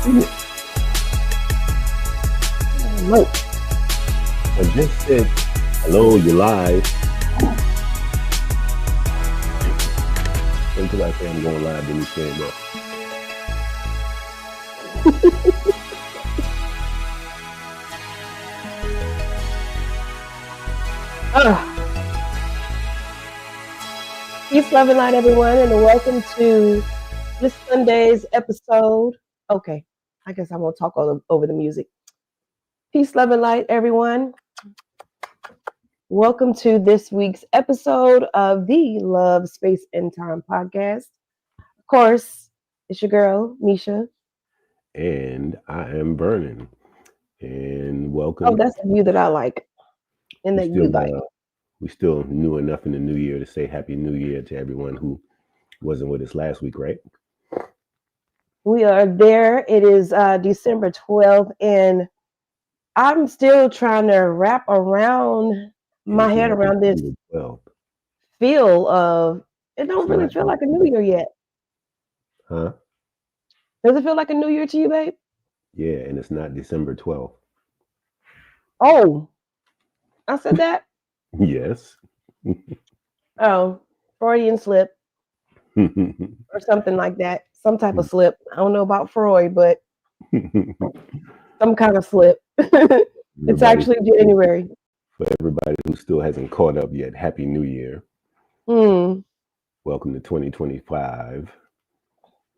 Look, I just said, hello, you're live. Until I say I'm going live, then you stand up. peace, love, and light, everyone, and welcome to this Sunday's episode. Okay, I guess I won't talk over the music. Peace, love, and light, everyone. Welcome to this week's episode of the Love, Space, and Time podcast. Of course, it's your girl, Misha. And I am Vernon. And welcome. Oh, that's the view that I like. And that you like. We still new enough in the new year to say Happy New Year to everyone who wasn't with us last week, right? We are there. It is December 12th, and I'm still trying to wrap around my head around this feel of it don't really feel like a new year yet. Huh? Does it feel like a new year to you, babe? Yeah, and it's not December 12th. Oh, I said that? Yes. Oh, Freudian slip or something like that. Some type of slip. I don't know about Freud, but some kind of slip. It's actually January. For everybody who still hasn't caught up yet, Happy New Year. Welcome to 2025.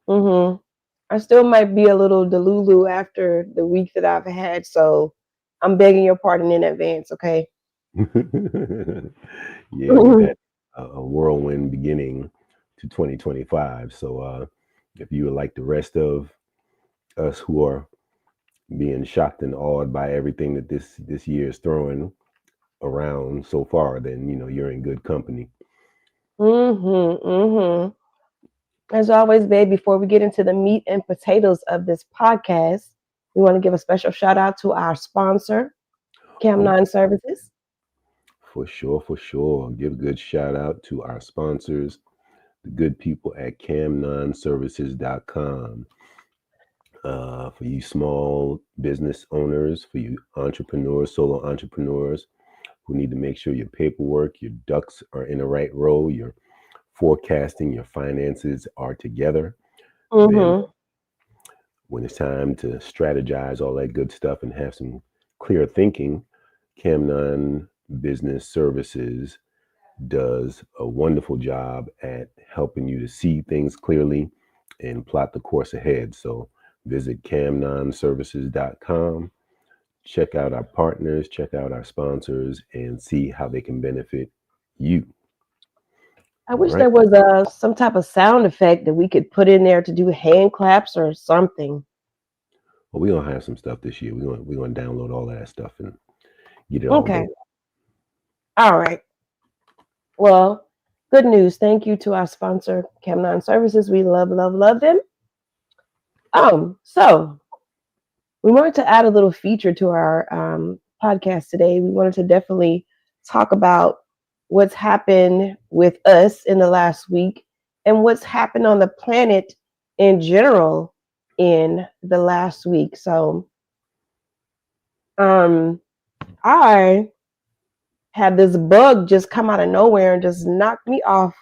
I still might be a little delulu after the week that I've had, so I'm begging your pardon in advance, okay? Yeah, we've had a whirlwind beginning to 2025. So if you are like the rest of us who are being shocked and awed by everything that this year is throwing around so far, then you're in good company. As always, babe, before we get into the meat and potatoes of this podcast, we want to give a special shout out to our sponsor, Cam9 Services. For sure. Give a good shout out to our sponsors, the good people at cam9services.com. For you small business owners, for you entrepreneurs, solo entrepreneurs who need to make sure your paperwork, your ducks are in the right row, your forecasting, your finances are together. Then when it's time to strategize all that good stuff and have some clear thinking, Cam9 Business Services does a wonderful job at helping you to see things clearly and plot the course ahead. So visit cam9services.com, check out our partners, check out our sponsors, and see how they can benefit you. I wish there was some type of sound effect that we could put in there to do hand claps or something. Well, we're gonna have some stuff this year. We're gonna download all that stuff and get it all going. All right. Well, good news. Thank you to our sponsor, Cam9 Services. We love them. So we wanted to add a little feature to our podcast today. We wanted to definitely talk about what's happened with us in the last week and what's happened on the planet in general in the last week. So I had this bug just come out of nowhere and just knock me off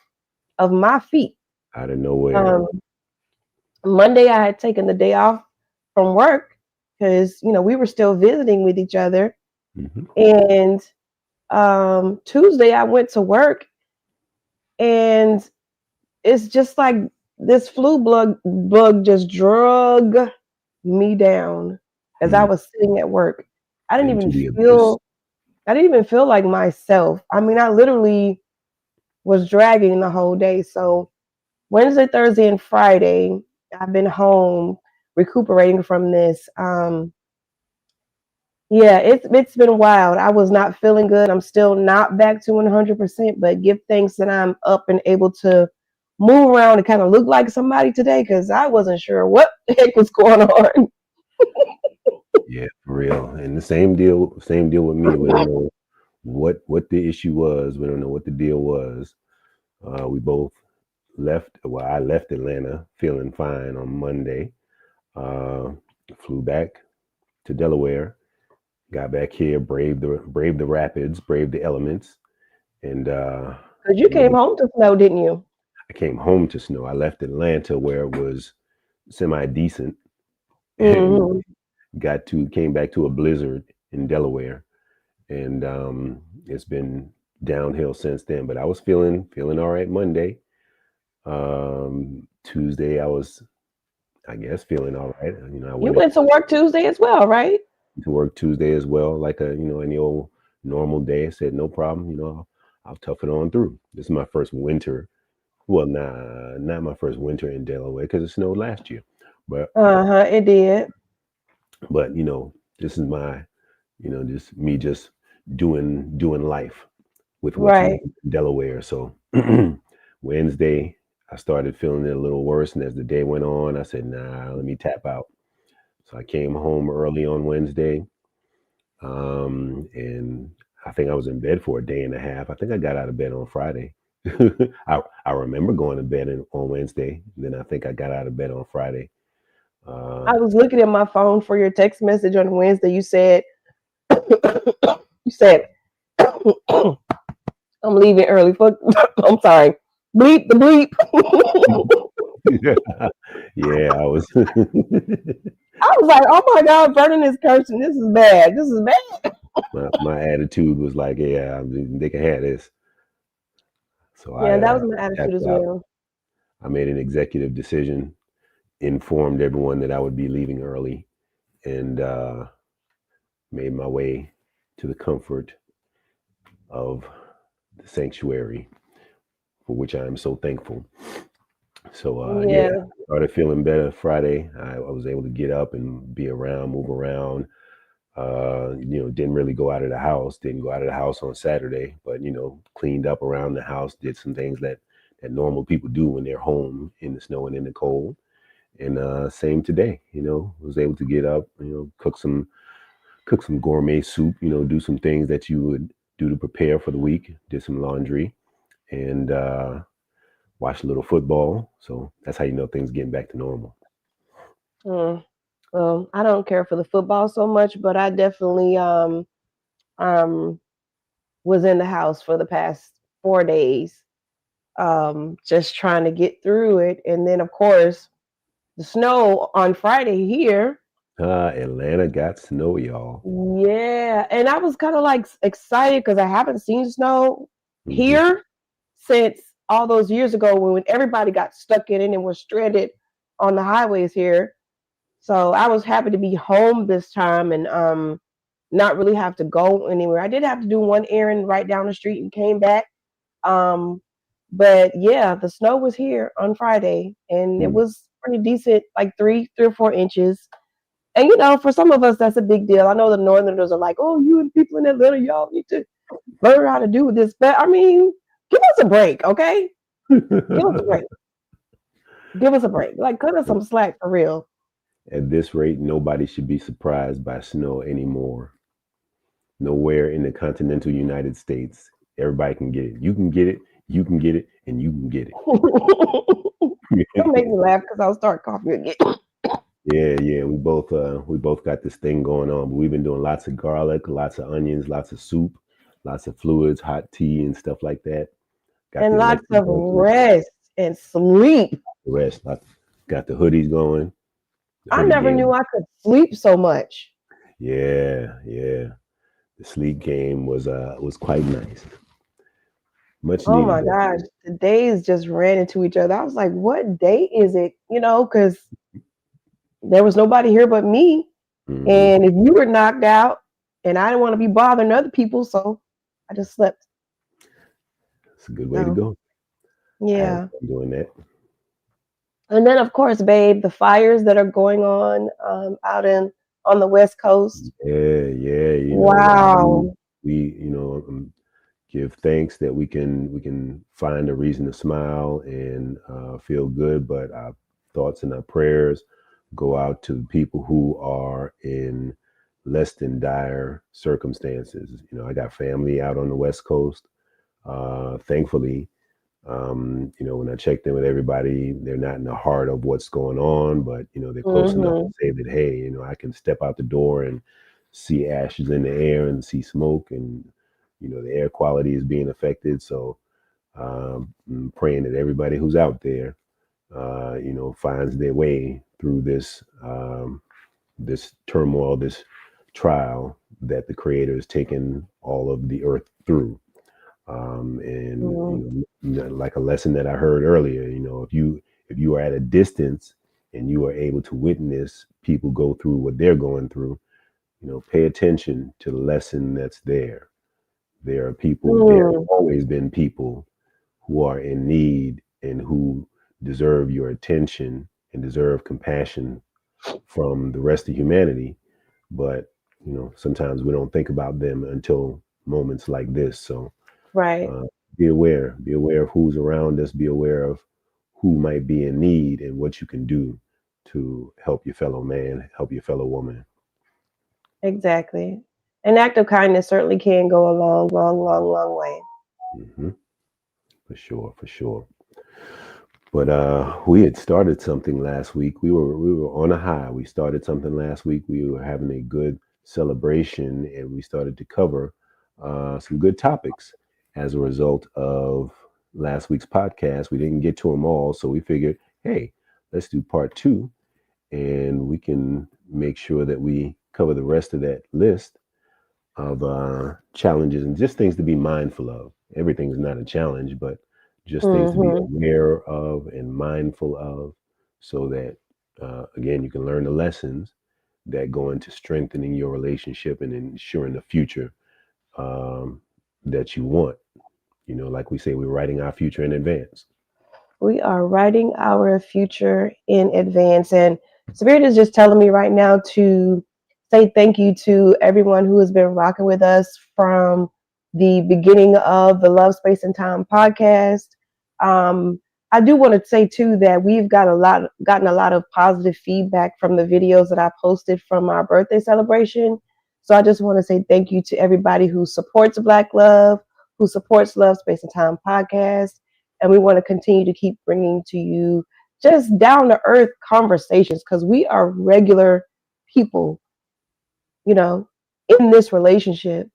of my feet. Out of nowhere. Monday, I had taken the day off from work because, we were still visiting with each other. And Tuesday, I went to work and it's just like this flu bug just drug me down as I was sitting at work. I didn't even feel like myself. I mean, I literally was dragging the whole day. So Wednesday, Thursday, and Friday, I've been home recuperating from this. It's been wild. I was not feeling good. I'm still not back to 100%, but give thanks that I'm up and able to move around and kind of look like somebody today because I wasn't sure what the heck was going on. Yeah, for real. And the same deal with me. We don't know what the issue was. We don't know what the deal was. We both left. Well, I left Atlanta feeling fine on Monday. flew back to Delaware, got back here, braved the rapids, braved the elements, and Because you came home to snow, didn't you? I came home to snow. I left Atlanta where it was semi decent, and Mm-hmm. came back to a blizzard in Delaware, and it's been downhill since then. But I was feeling all right Monday. Tuesday I was, I guess, feeling all right. You know, I You went went to work Tuesday as well, right? to work Tuesday as well, like any old normal day. I said no problem. I'll tough it on through. This is my first winter. Well, nah, not my first winter in Delaware because it snowed last year. But It did. this is my, just me just doing life with what's new Right. in Delaware. So Wednesday, I started feeling it a little worse, and as the day went on, I said, "Nah, let me tap out." So I came home early on Wednesday, and I think I was in bed for a day and a half. I think I got out of bed on Friday. I remember going to bed on Wednesday. Then I think I got out of bed on Friday. Uh, I was looking at my phone for your text message on Wednesday. You said, you said, I'm leaving early. Fuck, I'm sorry. Bleep the bleep. yeah, I was. I was like, oh my God, Vernon is cursing. This is bad. This is bad. my attitude was like, yeah, they can have this. So Yeah, I that was my attitude tapped as out. well. I made an executive decision, informed everyone that I would be leaving early, and made my way to the comfort of the sanctuary, for which I am so thankful. So yeah, Yeah. started feeling better Friday. I was able to get up and be around, move around. Didn't really go out of the house. Didn't go out of the house on Saturday, but cleaned up around the house. Did some things that normal people do when they're home in the snow and in the cold. And same today. Was able to get up. Cook some gourmet soup. Do some things that you would do to prepare for the week. Did some laundry and watched a little football. So that's how things getting back to normal. Mm. Well, I don't care for the football so much, but I definitely um was in the house for the past 4 days, just trying to get through it. And then, of course, the snow on Friday here. Atlanta got snow, y'all. Yeah, and I was kind of like excited because I haven't seen snow Hmm. here since all those years ago when everybody got stuck in it and was stranded on the highways here. So I was happy to be home this time and not really have to go anywhere. I did have to do one errand right down the street and came back. Um, but yeah, the snow was here on Friday and it was pretty decent, like 3 or 4 inches. And for some of us, that's a big deal. I know the Northerners are like, "Oh, you and people in Atlanta, y'all need to learn how to do this." But I mean, give us a break, okay? Give us a break. Give us a break. Like, cut us some slack for real. At this rate, nobody should be surprised by snow anymore. Nowhere in the continental United States, everybody can get it. You can get it, you can get it, and you can get Don't make it. me laugh because I'll start coughing again. Yeah. We both got this thing going on. But we've been doing lots of garlic, lots of onions, lots of soup, lots of fluids, hot tea, and stuff like that. Got And the lots electric of blanket, rest and sleep. the rest. Got the hoodies going. The I hoodie never knew game. I could sleep so much. Yeah. The sleep game was quite nice. Much Oh needed my though. gosh, the days just ran into each other. I was like, what day is it? Because there was nobody here but me. Hmm. And if you were knocked out, and I didn't want to be bothering other people, so I just slept. It's a good way to So go. I had yeah. fun doing that. And then of course, babe, the fires that are going out on the West Coast. Yeah. Wow. We give thanks that we can find a reason to smile and feel good, but our thoughts and our prayers go out to people who are in less than dire circumstances. I got family out on the West Coast. Thankfully, When I checked in with everybody, they're not in the heart of what's going on, but they're close enough to Mm-hmm. say that, hey, I can step out the door and see ashes in the air and see smoke, and the air quality is being affected. So I'm praying that everybody who's out there, finds their way through this turmoil, this trial that the Creator has taken all of the earth through. And Mm-hmm. like a lesson that I heard earlier, if you are at a distance and you are able to witness people go through what they're going through, pay attention to the lesson that's there. There have Mm. always been people who are in need and who deserve your attention and deserve compassion from the rest of humanity. But sometimes we don't think about them until moments like this. So Right. uh, be aware of who's around us, be aware of who might be in need and what you can do to help your fellow man, help your fellow woman. Exactly. An act of kindness certainly can go a long, long, long, long way. Hmm. For sure, for sure. But we had started something last week. We were on a high. We started something last week. We were having a good celebration, and we started to cover some good topics as a result of last week's podcast. We didn't get to them all, so we figured, hey, let's do part two, and we can make sure that we cover the rest of that list of challenges and just things to be mindful of. Everything's not a challenge, but just things to be Mm-hmm. aware of and mindful of, so that again you can learn the lessons that go into strengthening your relationship and ensuring the future um, that you want. Like we say, we're writing our future in advance. We are writing our future in advance. And Spirit is just telling me right now to say thank you to everyone who has been rocking with us from the beginning of the Love Space and Time podcast. Um, I do want to say too that we've gotten a lot of positive feedback from the videos that I posted from our birthday celebration. So I just want to say thank you to everybody who supports Black Love, who supports Love Space and Time podcast, and we want to continue to keep bringing to you just down to earth conversations because we are regular people, you know, in this relationship,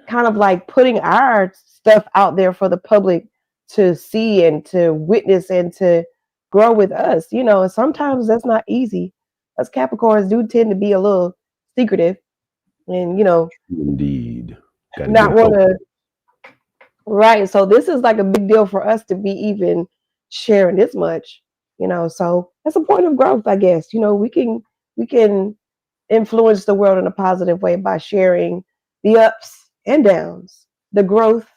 kind of like putting our stuff out there for the public to see and to witness and to grow with us, and sometimes that's not easy. Us Capricorns do tend to be a little secretive and, Indeed, got to not get want to. focused. Right. So this is like a big deal for us to be even sharing this much, So that's a point of growth, I guess. We can influence the world in a positive way by sharing the ups and downs, the growth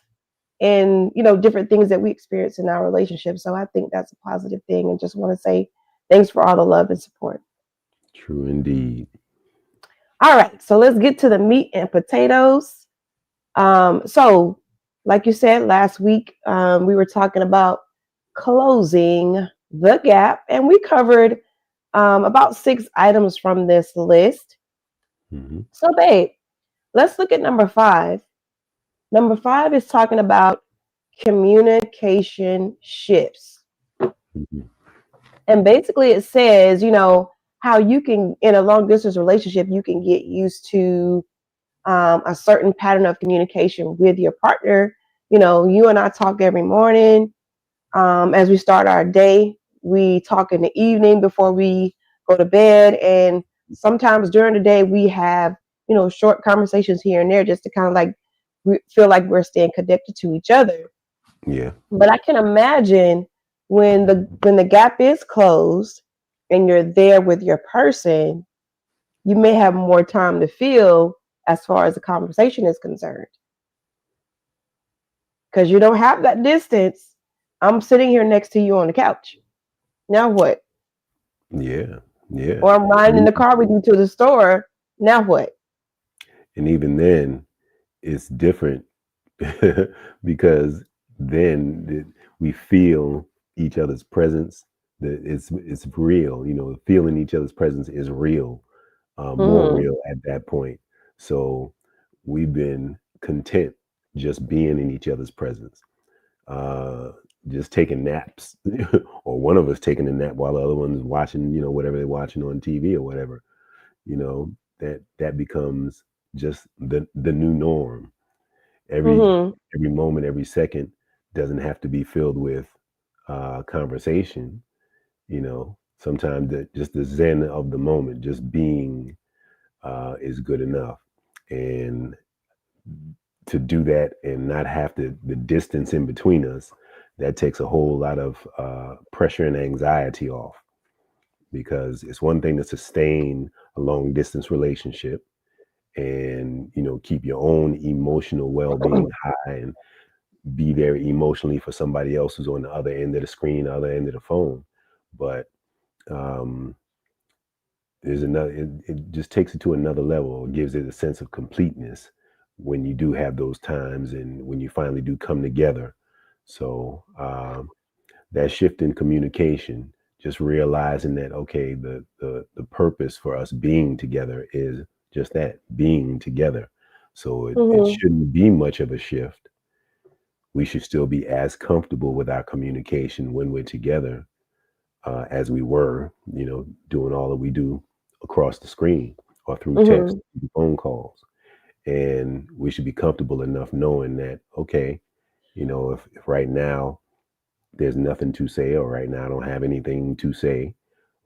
and different things that we experience in our relationship. So I think that's a positive thing and just want to say thanks for all the love and support. True indeed. All right, so let's get to the meat and potatoes. So, like you said last week, we were talking about closing the gap, and we covered about 6 items from this list. Hmm. So, babe, let's look at number 5. Number 5 is talking about communication shifts. Hmm. And basically, it says, how you can, in a long distance relationship, you can get used to a certain pattern of communication with your partner. You and I talk every morning as we start our day. We talk in the evening before we go to bed. And sometimes during the day, we have, short conversations here and there just to kind of like feel like we're staying connected to each other. Yeah. But I can imagine when the gap is closed and you're there with your person, you may have more time to feel as far as the conversation is concerned because you don't have that distance. I'm sitting here next to you on the couch. Now what? Yeah. Yeah. Or I'm riding in And the car with you to the store. Now what? and even then, it's different because then we feel each other's presence. That it's real. Feeling each other's presence is real, more Mm-hmm. real at that point. So we've been content just being in each other's presence. Uh, just taking naps, or one of us taking a nap while the other one's watching, whatever they're watching on TV or whatever, that becomes just the new norm. Every Mhm. every moment, every second doesn't have to be filled with conversation. Sometimes just the zen of the moment, just being, is good enough. And to do that and not have the distance in between us, that takes a whole lot of pressure and anxiety off. Because it's one thing to sustain a long distance relationship and keep your own emotional well-being high and be there emotionally for somebody else who's on the other end of the screen, other end of the phone. But um, there's another. It just takes it to another level. It gives it a sense of completeness when you do have those times and when you finally do come together. So that shift in communication, just realizing that okay, the purpose for us being together is just that, being together. So it Mhm. shouldn't be much of a shift. We should still be as comfortable with our communication when we're together as we were, doing all that we do across the screen or through text, Mhm. phone calls. And we should be comfortable enough knowing that, okay, if right now there's nothing to say, or right now I don't have anything to say,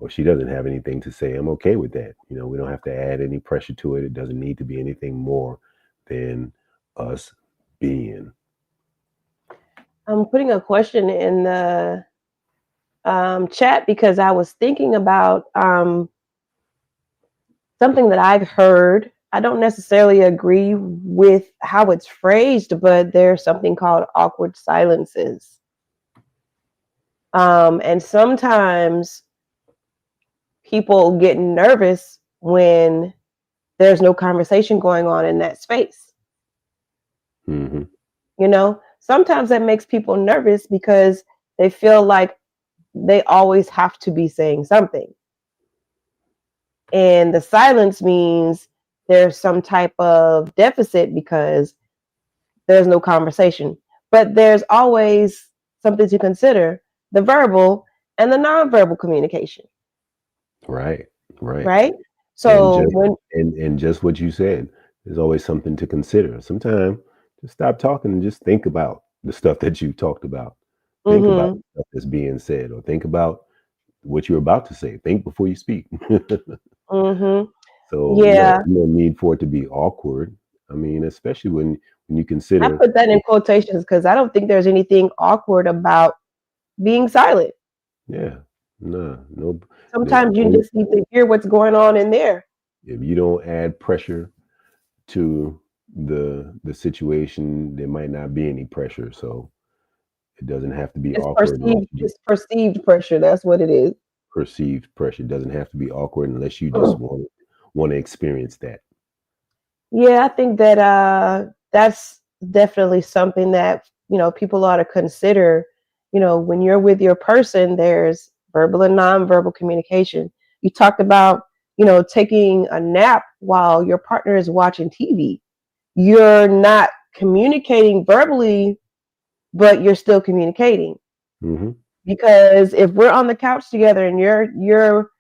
or she doesn't have anything to say, I'm okay with that. We don't have to add any pressure to it. It doesn't need to be anything more than us being. I'm putting a question in the chat because I was thinking about something that I've heard. I don't necessarily agree with how it's phrased, but there's something called awkward silences. And sometimes people get nervous when there's no conversation going on in that space. Hmm. Sometimes that makes people nervous because they feel like they always have to be saying something. And the silence means there's some type of deficit because there's no conversation. But there's always something to consider: the verbal and the nonverbal communication, Right, right. right? And So when just what you said, there's always something to consider. Sometimes just stop talking and just think about the stuff that you talked about. Think about mhm, the stuff that's being said, or think about what you're about to say. Think before you speak. mhm, So yeah, no need for it to be awkward. I mean, especially when you I consider, put that in quotations because I don't think there's anything awkward about being silent. yeah, no, the Sometimes you only, just need to hear what's going on in there. if you don't add pressure to the situation, there might not be any pressure. So it doesn't have to be awkward unless you It's perceived pressure. That's what it is. perceived pressure. It doesn't have to be awkward unless you just want to experience that. Yeah, I think that that's definitely something that people ought to consider. When you're with your person, there's verbal and nonverbal communication. You talked about taking a nap while your partner is watching TV. You're not communicating verbally, but you're still communicating. Hmm. Because if we're on the couch together and you're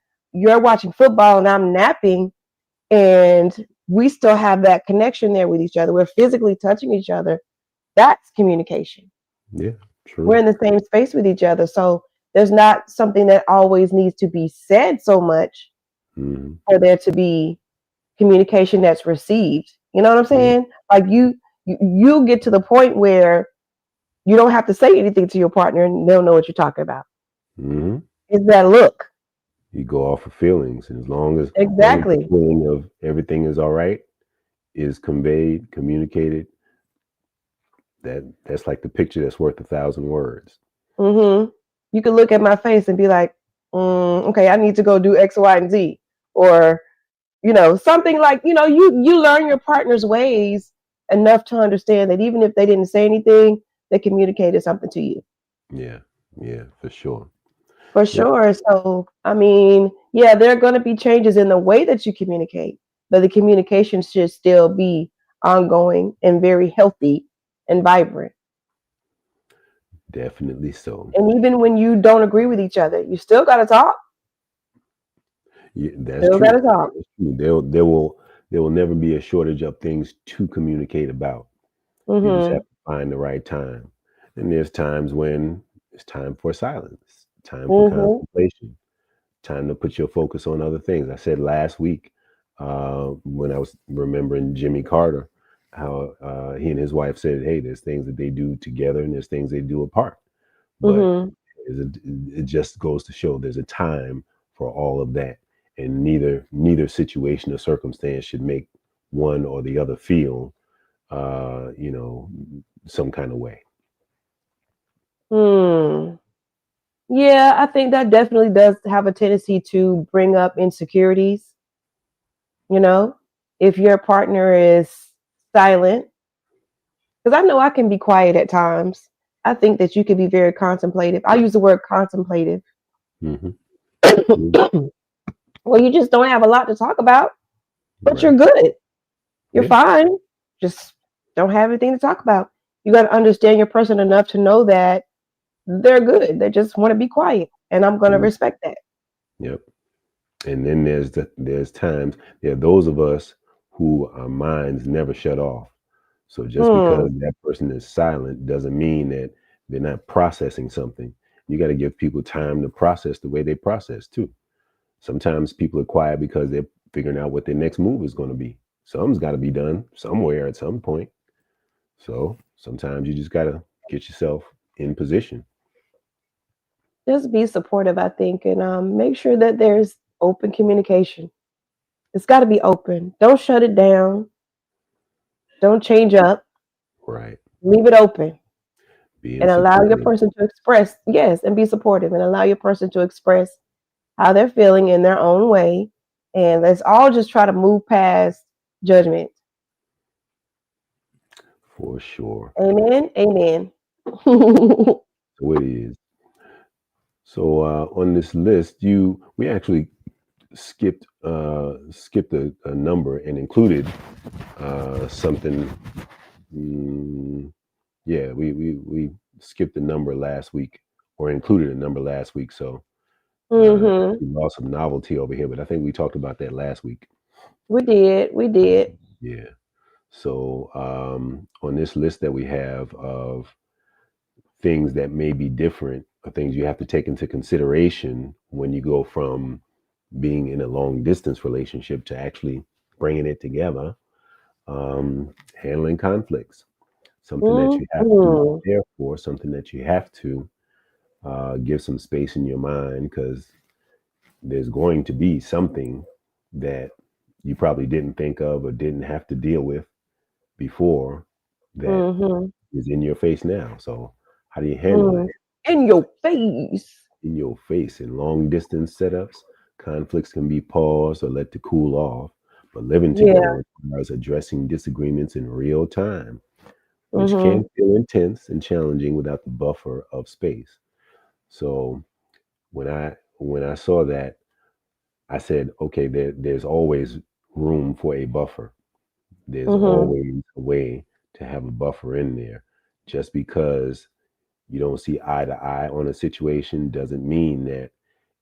watching football and I'm napping, and we still have that connection there with each other, we're physically touching each other, that's communication. Yeah, We're true. in the same space with each other. So there's not something that always needs to be said so much Hmm. for there to be communication that's received. You know what I'm Yeah. saying? Like you get to the point where you don't have to say anything to your partner and they'll know what you're talking about. Hmm. It's that look. You go off of feelings, and as long as the Exactly. feeling of everything is all right is conveyed, communicated, that's like the picture that's worth 1,000 words. Mm-hmm. You can look at my face and be like, okay, I need to go do X, Y, and Z. Or, something like, you learn your partner's ways enough to understand that even if they didn't say anything, they communicated something to you. Yeah, yeah, for sure. For Yeah. sure. So, I mean, yeah, there are going to be changes in the way that you communicate, but the communication should still be ongoing and very healthy and vibrant. Definitely so. And even when you don't agree with each other, you still got to talk. Yeah, that's Still got true. to talk. That's true. There will never be a shortage of things to communicate about. You just have Mm-hmm. to find the right time. And there's times when it's time for silence, time for Mm-hmm. contemplation, time to put your focus on other things. I said last week when I was remembering Jimmy Carter, how he and his wife said, "Hey, there's things that they do together, and there's things they do apart." But Mm-hmm. it just goes to show there's a time for all of that, and neither situation or circumstance should make one or the other feel, you know, some kind of way. Hmm. Yeah, I think that definitely does have a tendency to bring up insecurities. You know, if your partner is silent, because I know I can be quiet at times. I think that you can be very contemplative. I use the word contemplative. Hmm. Well, you just don't have a lot to talk about, but you're Right. good. You're Yeah. fine. Just don't have anything to talk about. You got to understand your person enough to know that they're good. They just want to be quiet, and I'm going to Mm, respect that. yep. And then there's times there are those of us who our minds never shut off. So just Hmm. because that person is silent doesn't mean that they're not processing something. You got to give people time to process the way they process too. Sometimes people are quiet because they're figuring out what their next move is going to be. Something's got to be done somewhere at some point. So sometimes you just got to get yourself in position. Just be supportive, I think, and make sure that there's open communication. It's got to be open. Don't shut it down. Don't change up. Right. Leave it open Being and allow your supportive. person to express, yes, and be supportive and allow your person to express how they're feeling in their own way. And let's all just try to move past judgment. For sure. Amen. Amen. So it is. So on this list, you we actually skipped a number and included something. mm, yeah, we skipped a number last week or included a number last week. So Hmm. we lost some novelty over here, but I think we talked about that last week. We did. We did. Yeah. So on this list that we have of things that may be different, or things you have to take into consideration when you go from being in a long distance relationship to actually bringing it together, handling conflicts, something that you have to Hmm. prepare for, something that you have to give some space in your mind because there's going to be something that you probably didn't think of or didn't have to deal with before that Hmm. is in your face now. So, how do you handle that? Mm. In your face. In your face in long distance setups, conflicts can be paused or let to cool off, but living Yeah. together requires addressing disagreements in real time, which can Hmm. feel intense and challenging without the buffer of space. So when I saw that, I said, okay, there's always room for a buffer. There's Hmm. always a way to have a buffer in there. Just because you don't see eye to eye on a situation doesn't mean that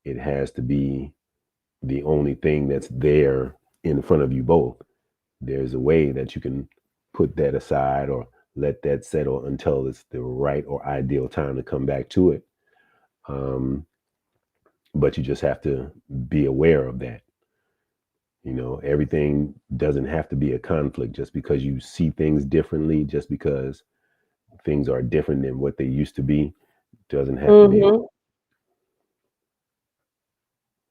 it has to be the only thing that's there in front of you both. There's a way that you can put that aside or let that settle until it's the right or ideal time to come back to it. Um, but you just have to be aware of that. You know, everything doesn't have to be a conflict just because you see things differently, just because things are different than what they used to be, doesn't have to be. Hmm.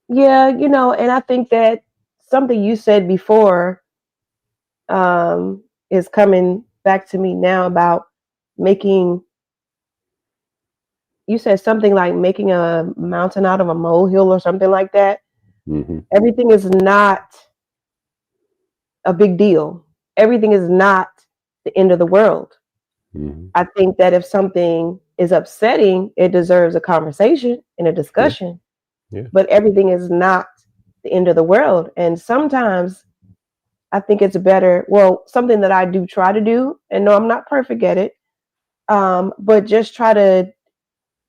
Yeah, and I think that something you said before is coming back to me now about making, you said something like making a mountain out of a molehill or something like that. Hmm. Everything is not a big deal. Everything is not the end of the world. Hmm. I think that if something is upsetting, it deserves a conversation and a Yeah, discussion, yeah. but everything is not the end of the world. And sometimes I think it's better. Well, something that I do try to do, and no, I'm not perfect at it, but just try to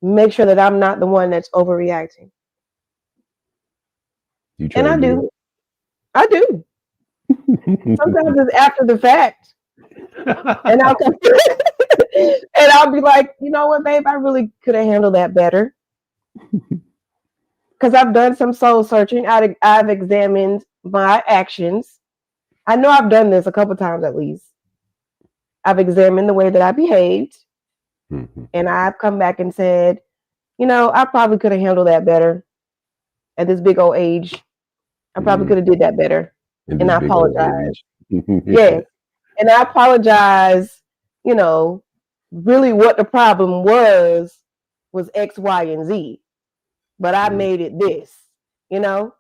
make sure that I'm not the one that's overreacting. You try And to I do do. I do. that? Sometimes it's after the fact. And I'll come and I'll be like, you know what, babe, I really could have handled that better. Because I've done some soul searching. I've examined my actions. I know I've done this a couple times at least. I've examined the way that I behaved, and I've come back and said, you know, I probably could have handled that better at this big old age. I probably could have did that better. And I apologize. Yes. And I apologize, you know, really what the problem was X, Y, and Z. But I made it this, you know?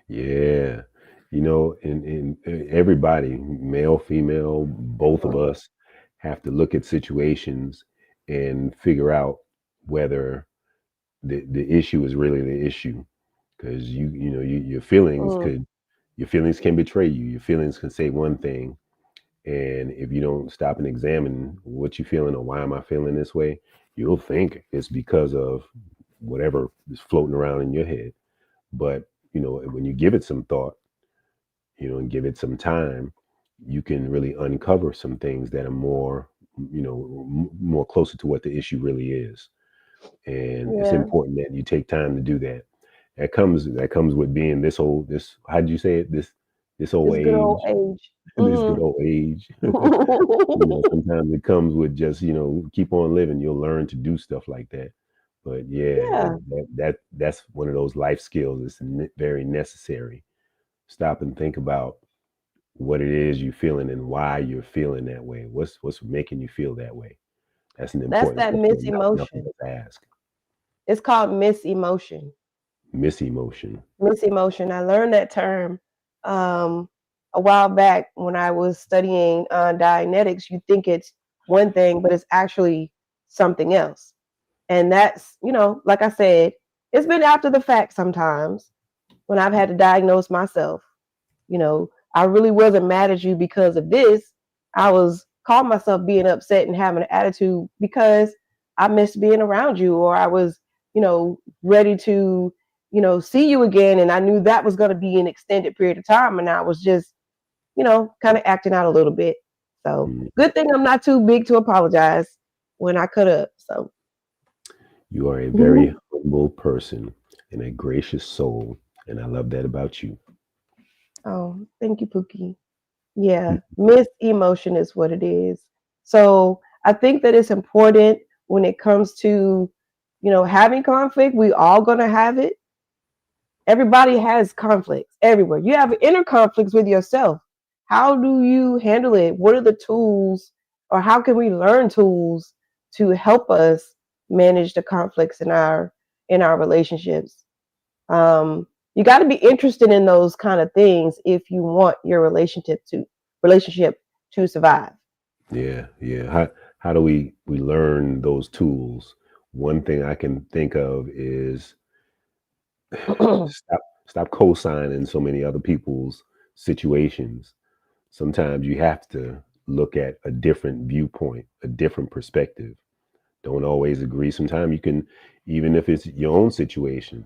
Yeah. You know, and everybody, male, female, both of us have to look at situations and figure out whether the issue is really the issue. Because your feelings can betray you. Your feelings can say one thing, and if you don't stop and examine what you're feeling or why am I feeling this way, you'll think it's because of whatever is floating around in your head. But when you give it some thought, and give it some time, you can really uncover some things that are more, more closer to what the issue really is. And it's important that you take time to do that. That comes with being this how did you say it, this old This good age. old age. This good old age. Sometimes it comes with just keep on living. You'll learn to do stuff like that. But Yeah. that's one of those life skills. It's very necessary. Stop and think about what it is you're feeling and why you're feeling that way. What's making you feel that way? That's an That's important that question. misemotion. To ask. It's called misemotion. Misemotion. Misemotion. I learned that term a while back when I was studying Dianetics. You think it's one thing, but it's actually something else. And that's, like I said, it's been after the fact sometimes when I've had to diagnose myself. I really wasn't mad at you because of this. I was caught myself being upset and having an attitude because I missed being around you, or I was, ready to, see you again. And I knew that was going to be an extended period of time. And I was just, kind of acting out a little bit. So good thing I'm not too big to apologize when I cut up. So you are a very humble person and a gracious soul. And I love that about you. Oh, thank you, Pookie. Yeah, misemotion is what it is. So I think that it's important when it comes to, having conflict. We all gonna have it. Everybody has conflicts everywhere. You have inner conflicts with yourself. How do you handle it? What are the tools, or how can we learn tools to help us manage the conflicts in our relationships? You got to be interested in those kind of things if you want your relationship to survive. Yeah. How do we learn those tools? One thing I can think of is stop co-signing so many other people's situations. Sometimes you have to look at a different viewpoint, a different perspective. Don't always agree. Sometimes you can, even if it's your own situation,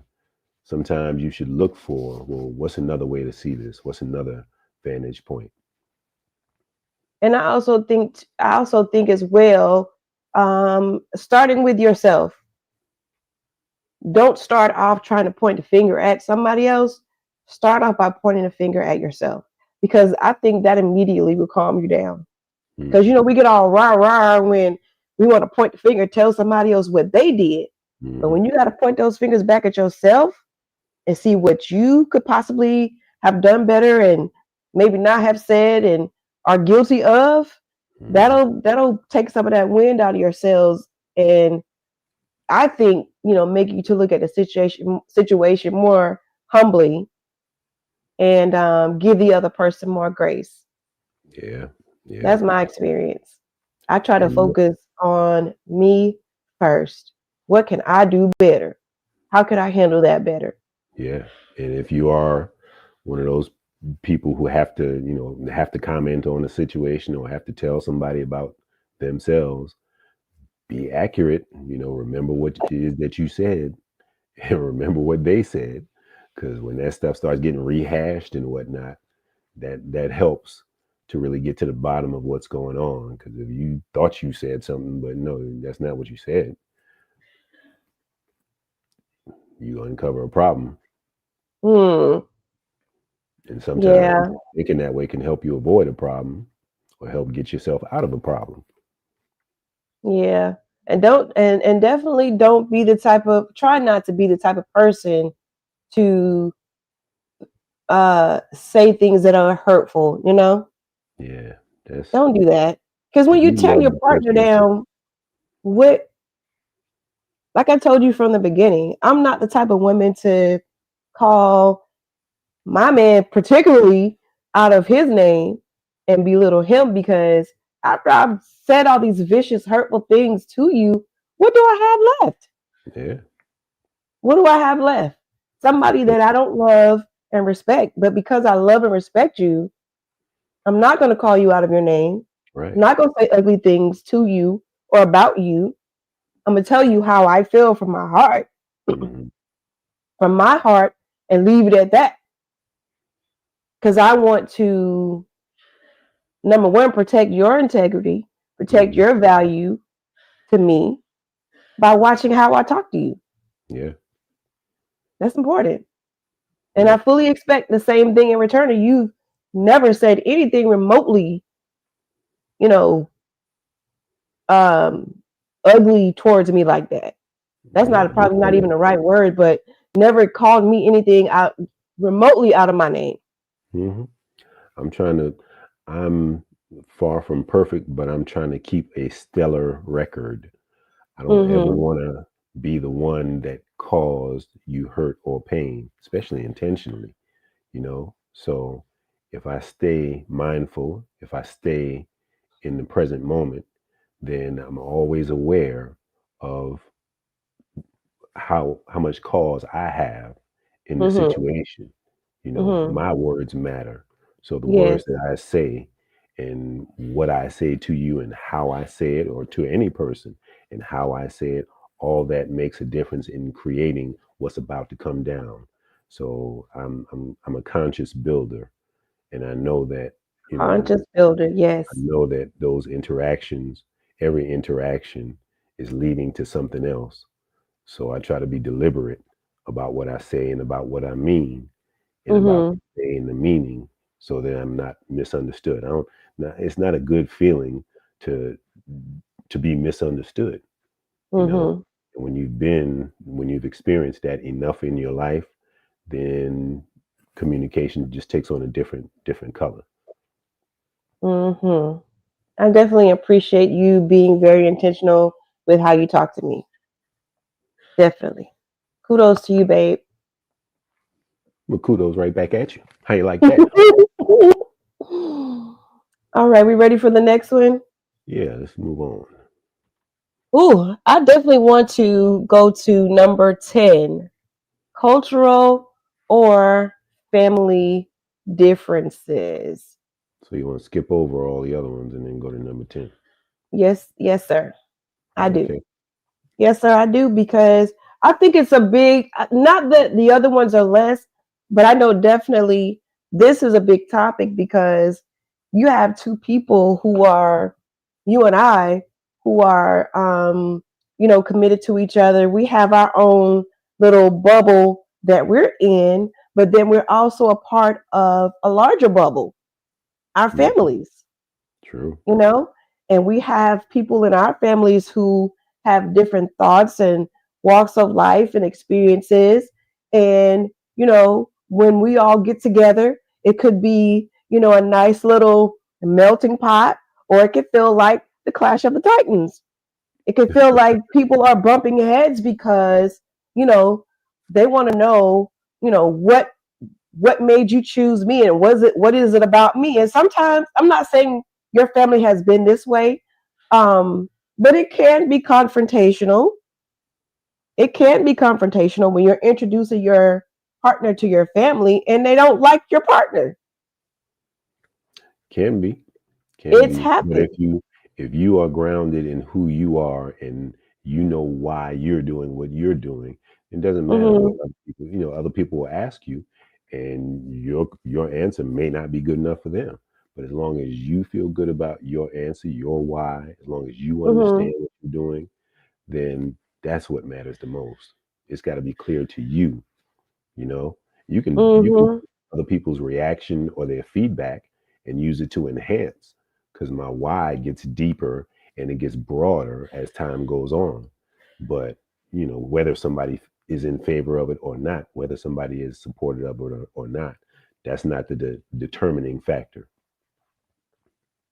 sometimes you should look for, well, what's another way to see this? What's another vantage point? And I also think as well, starting with yourself. Don't start off trying to point the finger at somebody else. Start off by pointing a finger at yourself, because I think that immediately will calm you down. Because we get all rah when we want to point the finger, tell somebody else what they did. But when you got to point those fingers back at yourself and see what you could possibly have done better and maybe not have said and are guilty of, that'll take some of that wind out of your sails, and I think make you to look at the situation more humbly, and give the other person more grace. Yeah. That's my experience. I try to focus on me first. What can I do better? How can I handle that better? Yeah. And if you are one of those people who have to comment on a situation or have to tell somebody about themselves, be accurate. Remember what it is that you said, and remember what they said, because when that stuff starts getting rehashed and whatnot, that helps to really get to the bottom of what's going on. Because if you thought you said something, but no, that's not what you said, you uncover a problem. Hmm. And sometimes Yeah. thinking that way can help you avoid a problem or help get yourself out of a problem. Yeah. And don't and definitely don't be the type of try not to be the type of person to say things that are hurtful, Yeah, that's Don't do that. Because when if you you tear love your the partner person, down, what like I told you from the beginning, I'm not the type of woman to call my man particularly out of his name and belittle him because after I've said all these vicious, hurtful things to you, what do I have left? yeah, What do I have left? Somebody that I don't love and respect. But because I love and respect you, I'm not going to call you out of your name. right. I'm not going to say ugly things to you or about you. I'm going to tell you how I feel from my heart, Mhm. and leave it at that. Because I want to, number one, protect your integrity, protect Mhm. your value to me by watching how I talk to you. Yeah, That's important. And I yeah, fully expect the same thing in return. You've never said anything remotely, you know, um, ugly towards me like that. That's yeah. not probably not even the right word, but never called me anything out remotely out of my name. hmm I'm trying to. I'm far from perfect, but I'm trying to keep a stellar record. I don't ever Mm-hmm. want to be the one that caused you hurt or pain, especially intentionally. So if I stay mindful, if I stay in the present moment, then I'm always aware of how much cause I have in the Mm-hmm. situation. Mm-hmm. My words matter. So the Yes. words that I say and what I say to you and how I say it, or to any person and how I say it, all that makes a difference in creating what's about to come down. So I'm a conscious builder, and I know that you know Conscious builder. I Yes. know that those interactions, every interaction, is leading to something else. So I try to be deliberate about what I say and about what I mean and about Mm-hmm. saying the meaning so that I'm not misunderstood. I don't. It's not a good feeling to to be misunderstood. You know, Mm-hmm. and when you've experienced that enough in your life, then communication just takes on a different color. Mm-hmm. I definitely appreciate you being very intentional with how you talk to me. Definitely. Kudos to you, babe. Well, kudos right back at you. How you like that? All right, we ready for the next one? Yeah, let's move on. Ooh, I definitely want to go to number 10, cultural or family differences. So you want to skip over all the other ones and then go to number 10. Yes, yes, sir. I do. Okay. Yes, sir, I do because I think it's a big, not that the other ones are less, but I know definitely this is a big topic because you have two people who are, you and I, who are, committed to each other. We have our own little bubble that we're in, but then we're also a part of a larger bubble, our Mhm. families, True. you know, and we have people in our families who have different thoughts and walks of life and experiences. And, when we all get together, it could be, a nice little melting pot, or it could feel like the Clash of the Titans. It could feel like people are bumping heads because, you know, they want to know, what made you choose me and what is it about me. And sometimes I'm not saying your family has been this way, but it can be confrontational when you're introducing your partner to your family and they don't like your partner. Can be. Can It's be. But happened. If you are grounded in who you are and you know why you're doing what you're doing, it doesn't matter what Mhm. other people, other people will ask you, and your answer may not be good enough for them. But as long as you feel good about your answer, your why, as long as you Mhm. understand what you're doing, then that's what matters the most. It's got to be clear to you. You know, you can Mhm. take other people's reaction or their feedback and use it to enhance. Because my why gets deeper and it gets broader as time goes on. But whether somebody is in favor of it or not, whether somebody is supportive of it or not, that's not the determining factor.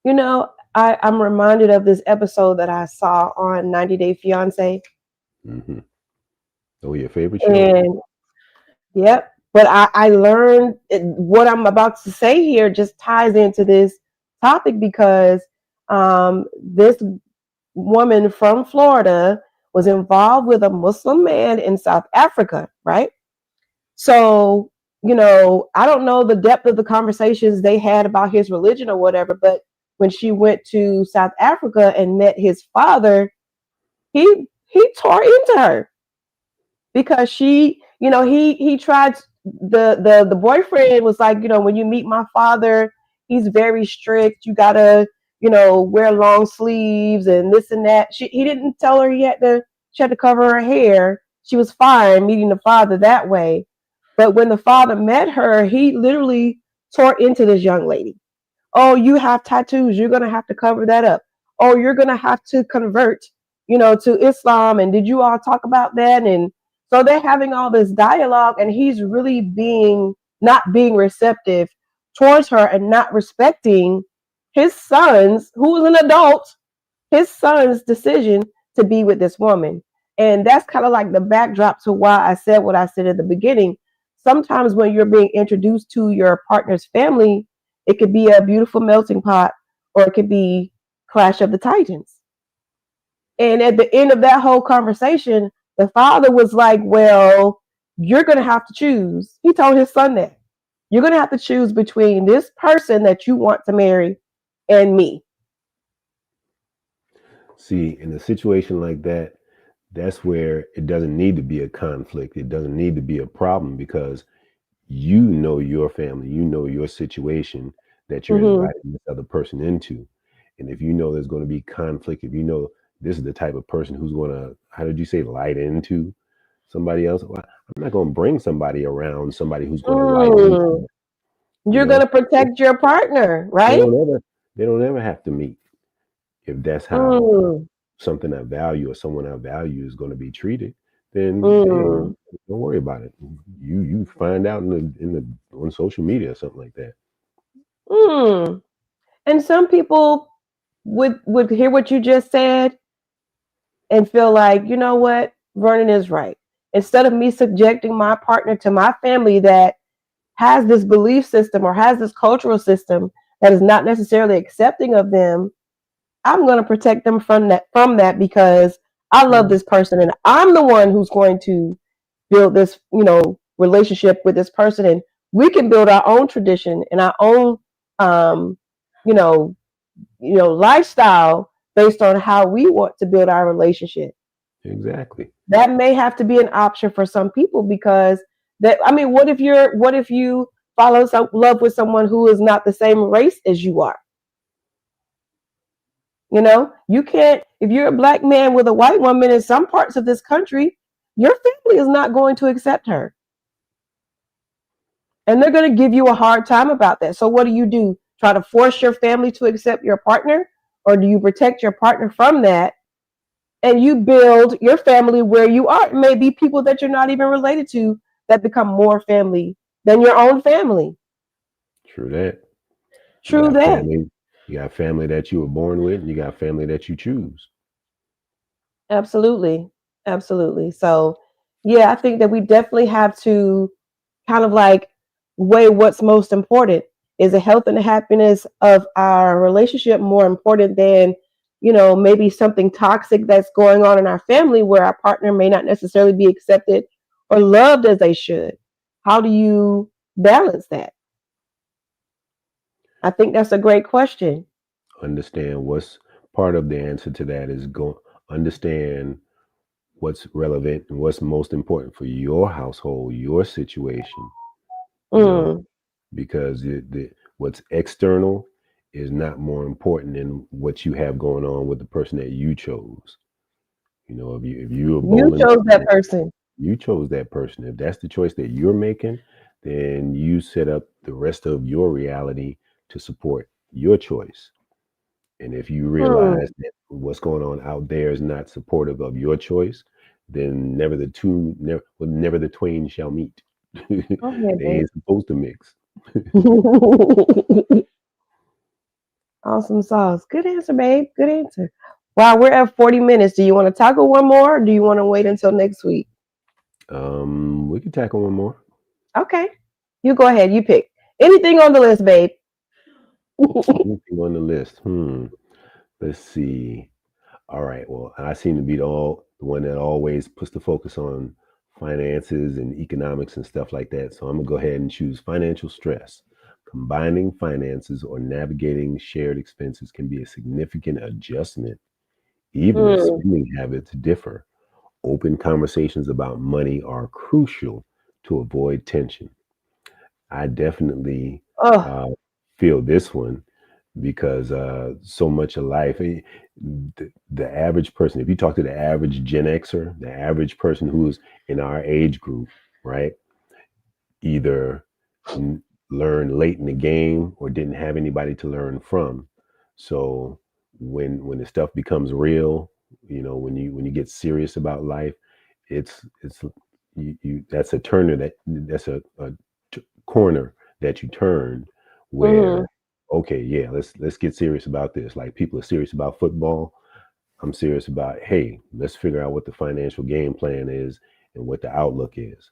I'm reminded of this episode that I saw on 90 Day Fiance. Hmm. Oh, your favorite show? And yep. But I learned what I'm about to say here just ties into this topic because this woman from Florida was involved with a Muslim man in South Africa, right? So, I don't know the depth of the conversations they had about his religion or whatever, but when she went to South Africa and met his father, he tore into her because he tried the boyfriend was like, when you meet my father, he's very strict. You gotta, wear long sleeves and this and that. He didn't tell her she had to cover her hair. She was fine meeting the father that way. But when the father met her, he literally tore into this young lady. Oh, you have tattoos. You're going to have to cover that up. Oh, you're going to have to convert, to Islam. And did you all talk about that? And so they're having all this dialogue, and he's really not being receptive towards her and not respecting his son's, who is an adult, his son's decision to be with this woman. And that's kind of like the backdrop to why I said what I said at the beginning. Sometimes when you're being introduced to your partner's family, it could be a beautiful melting pot or it could be Clash of the Titans. And at the end of that whole conversation, the father was like, well, you're going to have to choose. He told his son that you're going to have to choose between this person that you want to marry and me. See, in a situation like that, that's where it doesn't need to be a conflict. It doesn't need to be a problem because you know your family, you know your situation that you're Mm-hmm. inviting this other person into. And if you know there's going to be conflict, if you know this is the type of person who's going to, how did you say, light into somebody else, well, I'm not going to bring somebody around somebody who's going to light into Mm. them, you You're going know? to protect your partner, They right? don't ever, they don't ever have to meet if that's how Mm. something I value or someone I value is going to be treated, then hey, Mm. don't worry about it. You find out in the on social media or something like that. Mm. And some people would hear what you just said and feel like, you know what, Vernon is right. Instead of me subjecting my partner to my family that has this belief system or has this cultural system that is not necessarily accepting of them, I'm going to protect them from that because I love Mm, this person and I'm the one who's going to build this, relationship with this person, and we can build our own tradition and our own, um, you know, lifestyle based on how we want to build our relationship. exactly. That may have to be an option for some people because what if you follow some love with someone who is not the same race as you are? You can't, if you're a black man with a white woman in some parts of this country, your family is not going to accept her. And they're going to give you a hard time about that. So what do? Try to force your family to accept your partner? Or do you protect your partner from that and you build your family where you are? It may be people that you're not even related to that become more family than your own family. True that. You True got that. family. You got family that you were born with, and you got family that you choose. Absolutely. Absolutely. So, yeah, I think that we definitely have to kind of like weigh what's most important. Is the health and the happiness of our relationship more important than, maybe something toxic that's going on in our family where our partner may not necessarily be accepted or loved as they should? How do you balance that? I think that's a great question. Understand what's part of the answer to that is go understand what's relevant and what's most important for your household, your situation, you know, Mm. because what's external is not more important than what you have going on with the person that you chose. You know, if you're a You bowling chose that team, person. you chose that person. If that's the choice that you're making, then you set up the rest of your reality to support your choice. And if you Hmm. realize that what's going on out there is not supportive of your choice, then never the twain shall meet. They Go ahead, babe. ain't supposed to mix. Awesome sauce. Good answer, babe. Good answer. Wow, we're at 40 minutes. Do you want to tackle one more, or do you want to wait until next week? We can tackle one more. Okay. You go ahead. You pick. Anything on the list, babe. Anything on the list? Let's see. All right. Well, I seem to be the one that always puts the focus on finances and economics and stuff like that. So I'm gonna go ahead and choose financial stress. Combining finances or navigating shared expenses can be a significant adjustment, even if Mm. spending habits differ. Open conversations about money are crucial to avoid tension. I definitely Oh, uh, feel this one because so much of life, the average person, if you talk to the average Gen Xer, the average person who's in our age group, right, either learned late in the game or didn't have anybody to learn from. So when the stuff becomes real, when you get serious about life, it's you that's a turner that's a corner that you turn hmm. where okay, yeah, let's get serious about this. Like people are serious about football. I'm serious about, hey, let's figure out what the financial game plan is and what the outlook is.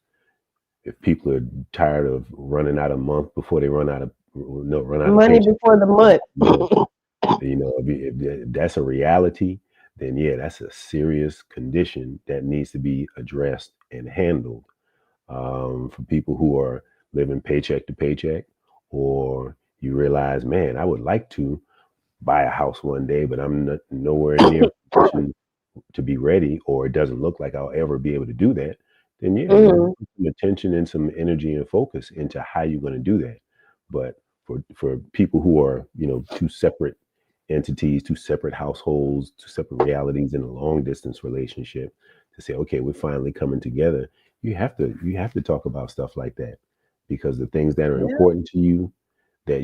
If people are tired of running out a month before they run out of no run out of Money paycheck, before the month. month, if that's a reality, then yeah, that's a serious condition that needs to be addressed and handled. For people who are living paycheck to paycheck, or you realize, man, I would like to buy a house one day, but I'm not, nowhere near position to be ready, or it doesn't look like I'll ever be able to do that, then yeah, you Hmm. put some attention and some energy and focus into how you're going to do that. But for people who are, two separate entities, two separate households, two separate realities in a long distance relationship, to say, okay, we're finally coming together, you have to talk about stuff like that, because the things that are Yeah. important to you that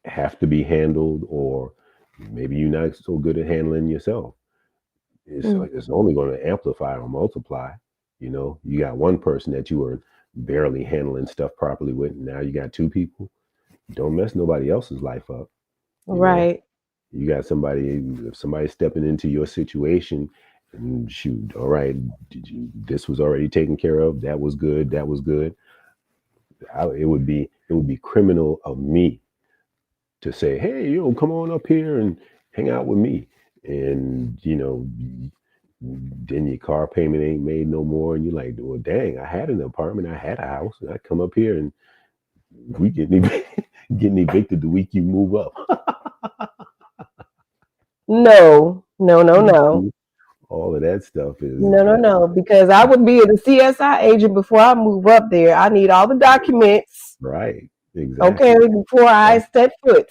have to be handled, or maybe you're not so good at handling yourself, Mm. it's only going to amplify or multiply. You got one person that you were barely handling stuff properly with, now you got two people. Don't mess nobody else's life up. you know Right. you got somebody, if somebody's stepping into your situation, and shoot, all right, this was already taken care of, that was good. It would be criminal of me to say, hey, come on up here and hang out with me. And, then your car payment ain't made no more. And you're like, well, dang, I had an apartment, I had a house. And I come up here and we getting evicted the week you move up. No, no, no, no. All of that stuff is No, no, no. Because I would be the CSI agent before I move up there. I need all the documents, right. okay, Exactly. before I set foot.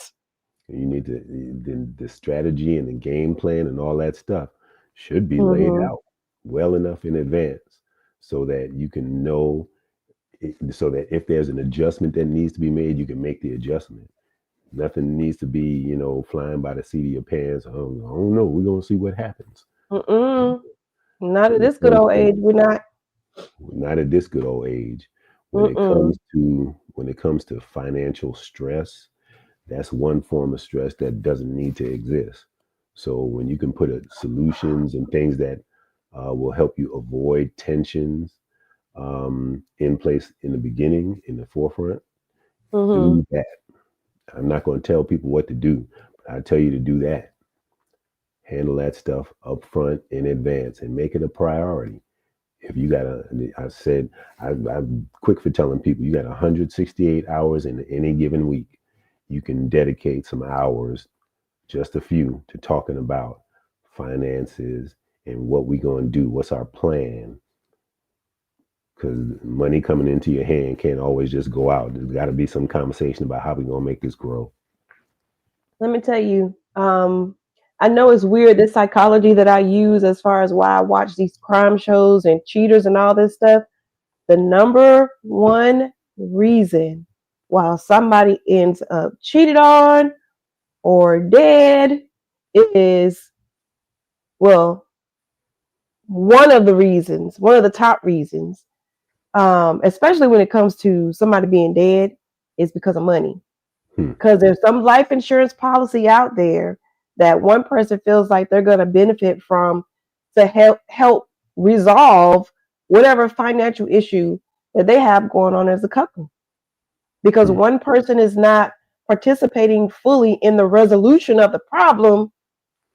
You need to the strategy and the game plan and all that stuff should be laid Hmm. out well enough in advance so that you can know so that if there's an adjustment that needs to be made, you can make the adjustment. Nothing needs to be, flying by the seat of your pants. I don't know. We're gonna see what happens. Mm-mm. Not at When it this good comes old to age. We're not. not at this good old age. When it Mm-mm. comes to financial stress, that's one form of stress that doesn't need to exist. So when you can put solutions and things that will help you avoid tensions in place in the beginning, in the forefront, Mm-hmm. do that. I'm not going to tell people what to do, but I tell you to do that. Handle that stuff up front in advance and make it a priority. If you got I'm quick for telling people, you got 168 hours in any given week. You can dedicate some hours just a few, to talking about finances and what we going to do. What's our plan? Because money coming into your hand can't always just go out. There's got to be some conversation about how we going to make this grow. Let me tell you, I know it's weird, this psychology that I use as far as why I watch these crime shows and cheaters and all this stuff. The number one reason why somebody ends up cheated on or dead is, well, one of the top reasons, especially when it comes to somebody being dead, is because of money. Because there's some life insurance policy out there that one person feels like they're going to benefit from to help resolve whatever financial issue that they have going on as a couple. Because one person is not participating fully in the resolution of the problem,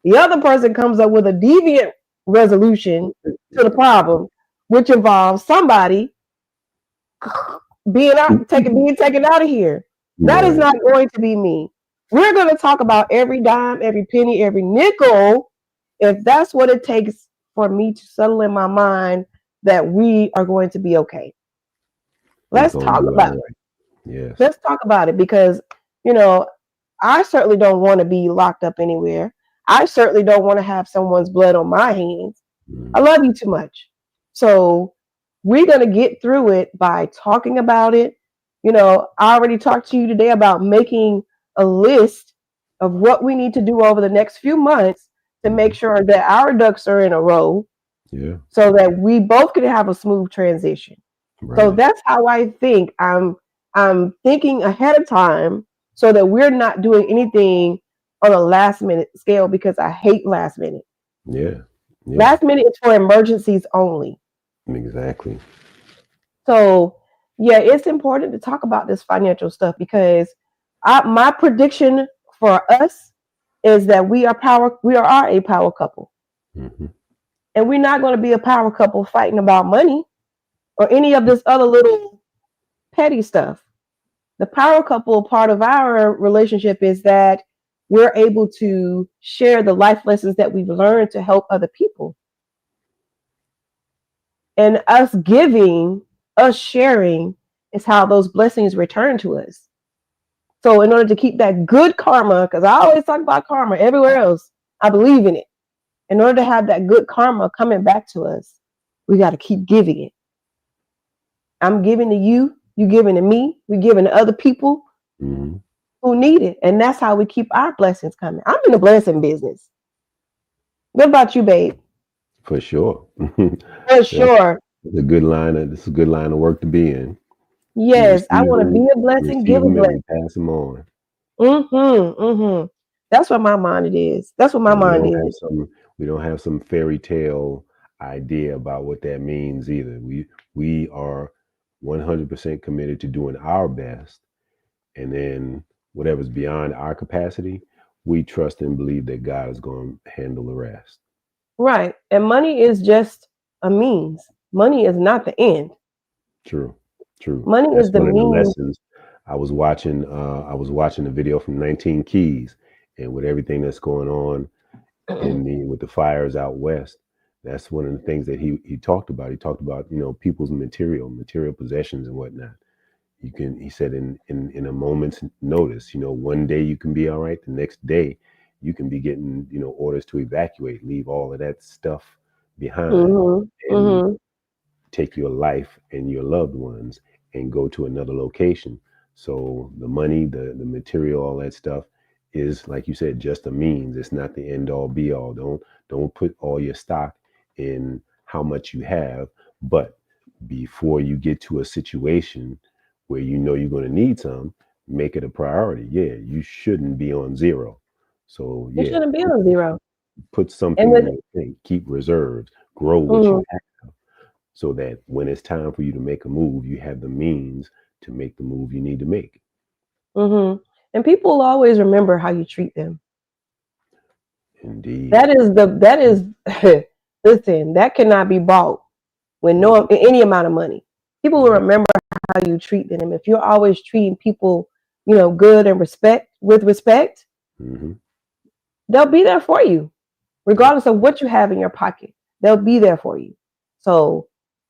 the other person comes up with a deviant resolution to the problem, which involves somebody being taken out of here. That is not going to be me. We're going to talk about every dime, every penny, every nickel, if that's what it takes for me to settle in my mind that we are going to be okay. Let's talk about it. Yes. Let's talk about it, because, I certainly don't want to be locked up anywhere. I certainly don't want to have someone's blood on my hands. I love you too much. So we're going to get through it by talking about it. I already talked to you today about making a list of what we need to do over the next few months to make sure that our ducks are in a row. Yeah. So that we both can have a smooth transition. Right. So that's how I think. I'm thinking ahead of time so that we're not doing anything on a last minute scale, because I hate last minute. Yeah. Last minute is for emergencies only. Exactly. So yeah, it's important to talk about this financial stuff, because my prediction for us is that we are a power couple. And we're not going to be a power couple fighting about money or any of this other little petty stuff. The power couple part of our relationship is that we're able to share the life lessons that we've learned to help other people. And us giving, us sharing is how those blessings return to us. So in order to keep that good karma, because I always talk about karma everywhere else, I believe in it. In order to have that good karma coming back to us, we got to keep giving it. I'm giving to you, you giving to me, we giving to other people who need it. And that's how we keep our blessings coming. I'm in the blessing business. What about you, babe? For sure. For sure. It's a good line of work to be in. Yes, I want to be a blessing, give a blessing. Pass them on. That's what my mind is. That's what my mind is. We don't have some fairy tale idea about what that means either. We are 100% committed to doing our best, and then whatever's beyond our capacity, we trust and believe that God is going to handle the rest. Right. And money is just a means. Money is not the end. True. Money is the means. The lessons. I was watching a video from 19 Keys, and with everything that's going on with the fires out west, that's one of the things that he talked about. He talked about, people's material possessions and whatnot. He said in a moment's notice, one day you can be all right, the next day you can be getting, orders to evacuate, leave all of that stuff behind, and take your life and your loved ones and go to another location. So the money, the material, all that stuff is, like you said, just a means. It's not the end all be all. Don't put all your stock in how much you have, but before you get to a situation where you're going to need some, make it a priority. Yeah, you shouldn't be on zero. So yeah, you shouldn't be on zero. Put something in your thing, keep reserves, grow what you have, so that when it's time for you to make a move, you have the means to make the move you need to make. And people will always remember how you treat them. Indeed. That is listen, that cannot be bought with any amount of money. People will remember how you treat them. If you're always treating people, good and with respect, they'll be there for you, regardless of what you have in your pocket. They'll be there for you. So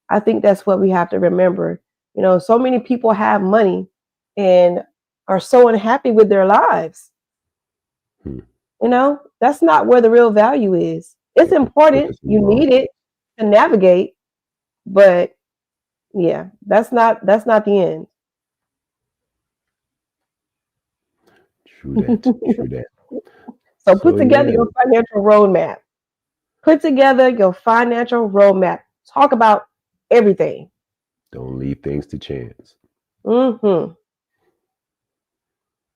I think that's what we have to remember. You know, so many people have money and are so unhappy with their lives. Hmm. You know, that's not where the real value is. It's important. You need it to navigate, but yeah, that's not the end. True that. True that. So put together your financial roadmap. Put together your financial roadmap. Talk about everything. Don't leave things to chance. Mm-hmm.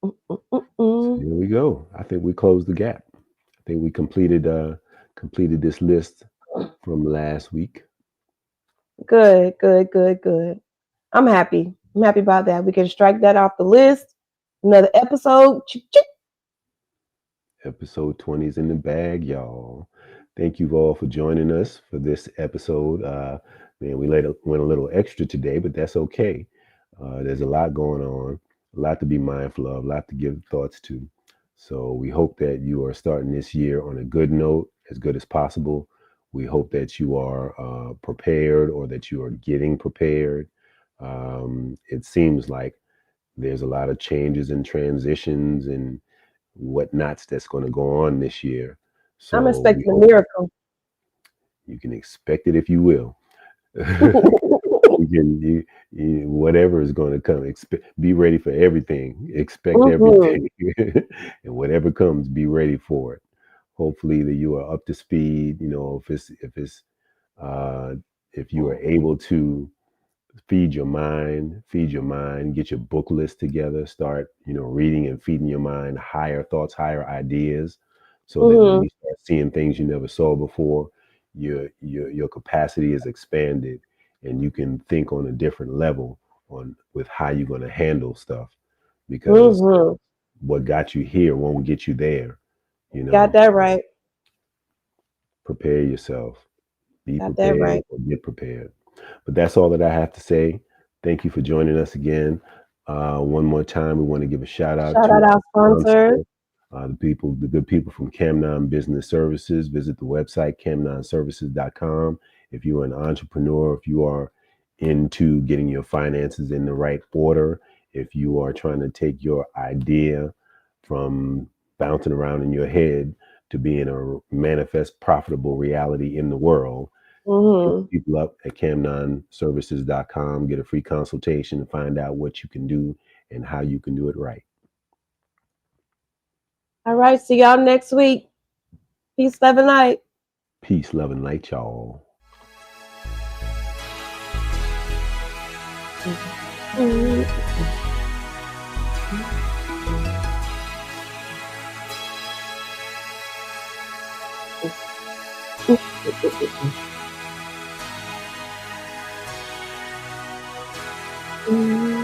So here we go. I think we closed the gap. I think we completed this list from last week. Good, good, good, good. I'm happy. I'm happy about that. We can strike that off the list. Another episode. Episode 20 is in the bag, y'all. Thank you all for joining us for this episode. Man, we went a little extra today, but that's okay. There's a lot going on, a lot to be mindful of, a lot to give thoughts to. So we hope that you are starting this year on a good note, as good as possible. We hope that you are prepared or that you are getting prepared. It seems like there's a lot of changes and transitions and whatnots that's going to go on this year. So I'm expecting a miracle. You can expect it if you will. Whatever is going to come, be ready for everything. Expect everything, and whatever comes, be ready for it. Hopefully that you are up to speed. You know, if you are able to feed your mind, get your book list together, start, reading and feeding your mind higher thoughts, higher ideas, so that when you start seeing things you never saw before, your capacity is expanded and you can think on a different level with how you're going to handle stuff, because what got you here won't get you there. Got that right. Prepare yourself. Be got prepared, that right. or get prepared. But that's all that I have to say. Thank you for joining us again. One more time, we want to give a shout out to our sponsors. The good people from Camnon Business Services. Visit the website, camnonservices.com. If you're an entrepreneur, if you are into getting your finances in the right order, if you are trying to take your idea from bouncing around in your head to being a manifest profitable reality in the world, people up at camnonservices.com, get a free consultation and find out what you can do and how you can do it right. All right. See y'all next week. Peace, love, and light. Peace, love, and light, y'all. Mm-hmm.